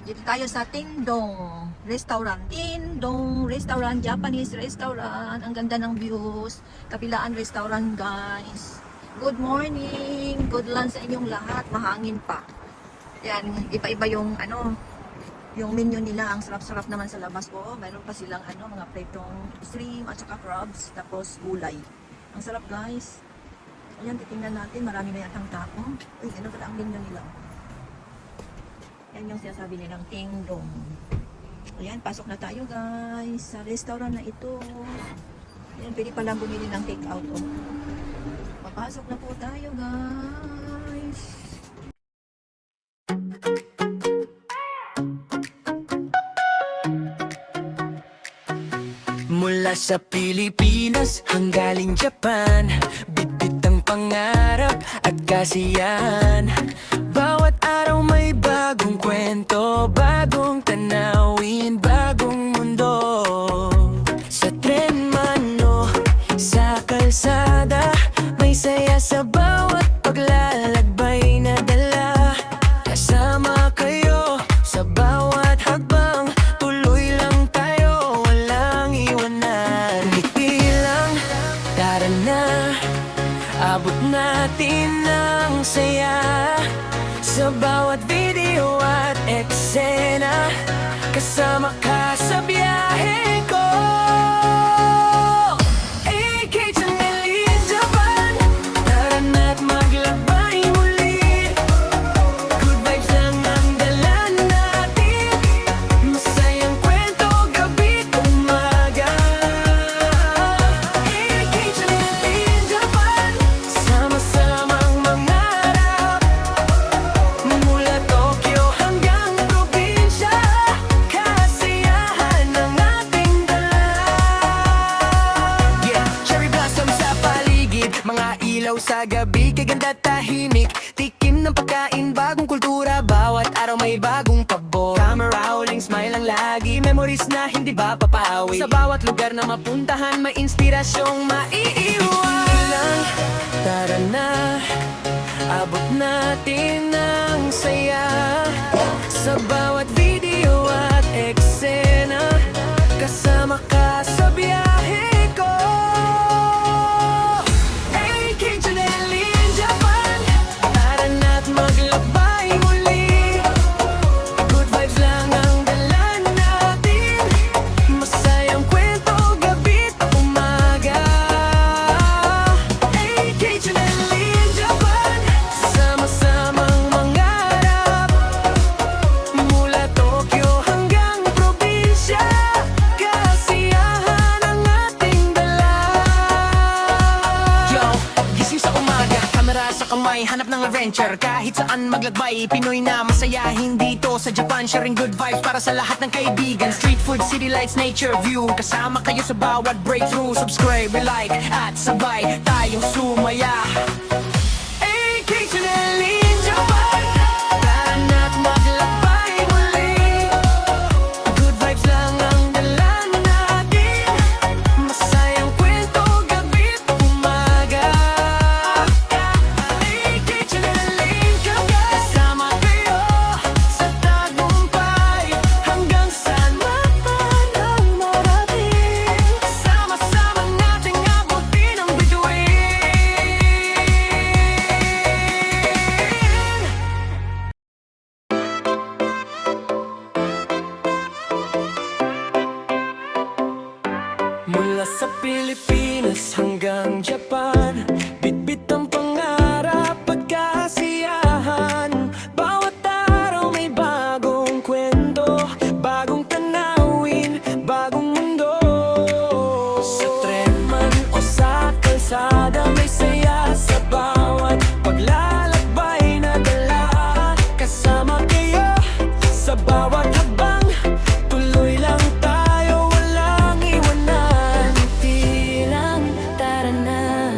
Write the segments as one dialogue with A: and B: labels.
A: Dito tayo sa Tindong Restaurant. Tindong Restaurant, Japanese restaurant. Ang ganda ng views. Kapilaan restaurant, guys. Good morning. Good lunch sa inyong lahat. Mahangin pa. Yan, iba-iba yung yung menu nila. Ang sarap-sarap naman sa labas po. Meron pa silang mga pritong shrimp at saka crabs. Tapos gulay. Ang sarap, guys. Ayan, titingnan natin. Marami na yatang tao. Uy, ano pala ang menu nila? Yan yung sinasabi nilang Tindong. Ayan, pasok na tayo, guys, sa restaurant na ito. Ayan, pwede palang bumili ng take-out. Oh. Papasok na po tayo, guys.
B: Mula sa Pilipinas hanggaling Japan, bitbit ang pangarap at kasiyahan. Bawat araw may bagong kwento, bagong tanawin, bagong mundo. Sa tren man o sa kalsada, may saya sa bawat paglalakbay na dala. Kasama kayo sa bawat hakbang, tuloy lang tayo, walang iwanan. Ngiti lang, tara na, abot natin ang saya. Sa bawat video at eksena, kasama ka sa biyahe ko. AK Chanel in Japan, tara na't maglakbay muli. Good vibes lang ang dala natin, masayang kwento gabi't umaga. AK Chanel in Japan, sama-samang mangarap. Mula Tokyo hanggang probinsya, kasiyahan ang ating dala. Yeah, cherry blossom sa paligid, mga ilaw sa gabi, kaganda tahimik. Tikim ng pagkain, bagong kultura, bawat araw may bagong pabor. Camera rolling, smile ang lagi, memories na hindi ba papawi. Sa bawat lugar na mapuntahan, may inspirasyong maiiwan. Tara na, abot natin ang saya. Sa bawat video at eksena, kasama ka sa biyahe ko. AK Chanel in Japan, tara na't maglakbay muli. Good vibes lang ang dala natin, masayang kwento gabi't umaga. AK Chanel in Japan, sama-samang mangarap. Mula Tokyo hanggang probinsya, kasiyahan ang ating dala. Yo, gising sa umaga, kamera sa kamay, hanap ng adventure. Kahit saan maglakbay, Pinoy na masayahin dito sa Japan. Sharing good vibes para sa lahat ng kaibigan. Street food, city lights, nature view, kasama kayo sa bawat breakthrough. Subscribe, like, at sabay tayong sumaya. AK Chanel in Japan, tara na't maglakbay muli. Good vibes lang ang dala natin, masayang kwento gabi't umaga. AK Chanel in Japan, kasama kayo sa tagumpay, hanggang saan man ang marating. Sama-sama nating abutin ang bituin. Mula sa Pilipinas hanggang Japan, bitbit ang pangarap at kasiyahan. Bawat araw may bagong kwento, bagong tanawin, bagong mundo. Sa tren man o sa kalsada, may saya sa bawat paglalakbay na dala. Kasama kayo sa bawat hakbang, tuloy lang tayo, walang iwanan. Ngiti lang, tara na,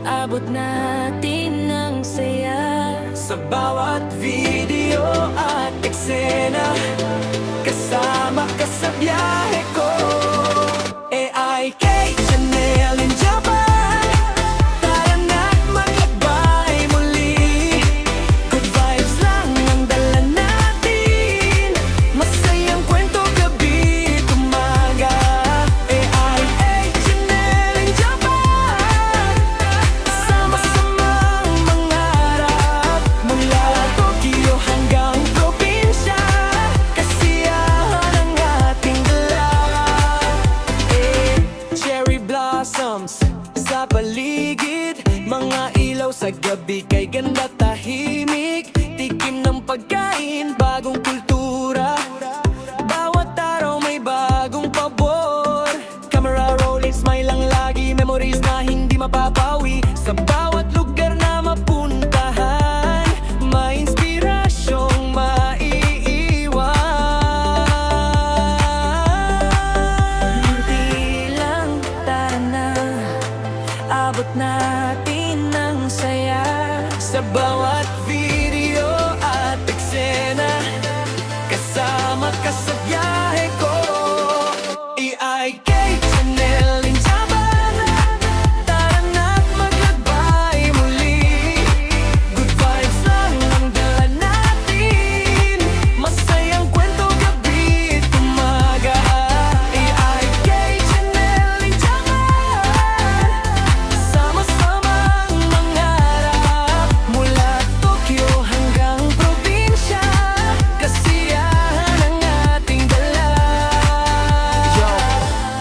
B: abot natin ang saya. Sa bawat video at eksena, kasama ka sa biyahe ko. AIK Chanel in Japan, tara na't maglakbay muli. Good vibes lang ang dala natin, Sa gabi kay ganda tahimik, tikim ng pagkain, bagong kultura. Bawat araw may bagong pabor. Camera rolling, smile lang lagi, memories na hindi mapapawi. Sa bawat lugar na mapuntahan, may inspirasyong maiiwan. Hindi lang tara na, abot natin ng saya. Sa bawat video at eksena, kasama ka sa biyahe ko. EIK Channel in Japan, tara na't maglakbay muli. Good vibes lang ang dala natin, masayang kwento gabi't umaga. EIK Channel in Japan, sama-samang mangarap. Mula Tokyo hanggang probinsya, kasiyahan ang ating dala. Yo,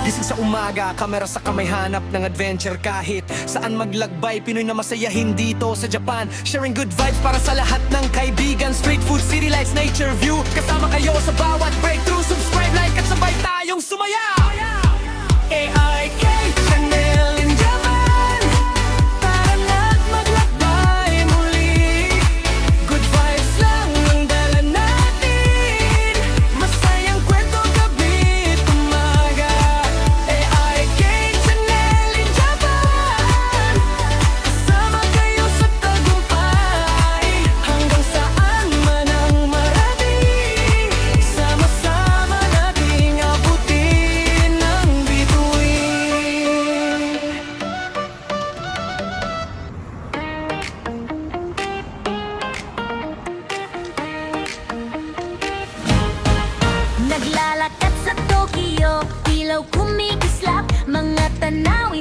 B: gising sa umaga, kamera sa kamay, hanap ng adventure. Kahit saan maglagbay, Pinoy na masayahin dito sa Japan. Sharing good vibes para sa lahat ng kaibigan. Street food, city lights, nature view, kasama kayo sa bawat breakthrough. Subscribe, like at sabay tayong sumaya. AIK Channel in Japan, tara na't maglakbay muli. Good vibes lang ang dala natin, masayang kwento gabi't umaga. AIK Channel in Japan, kasama kayo sa tagumpay. Hanggang saan man ang marating, sama-sama nating abutin ang bituin.
C: Naglalakad sa Tokyo, ilaw kumikislap, mga tanawin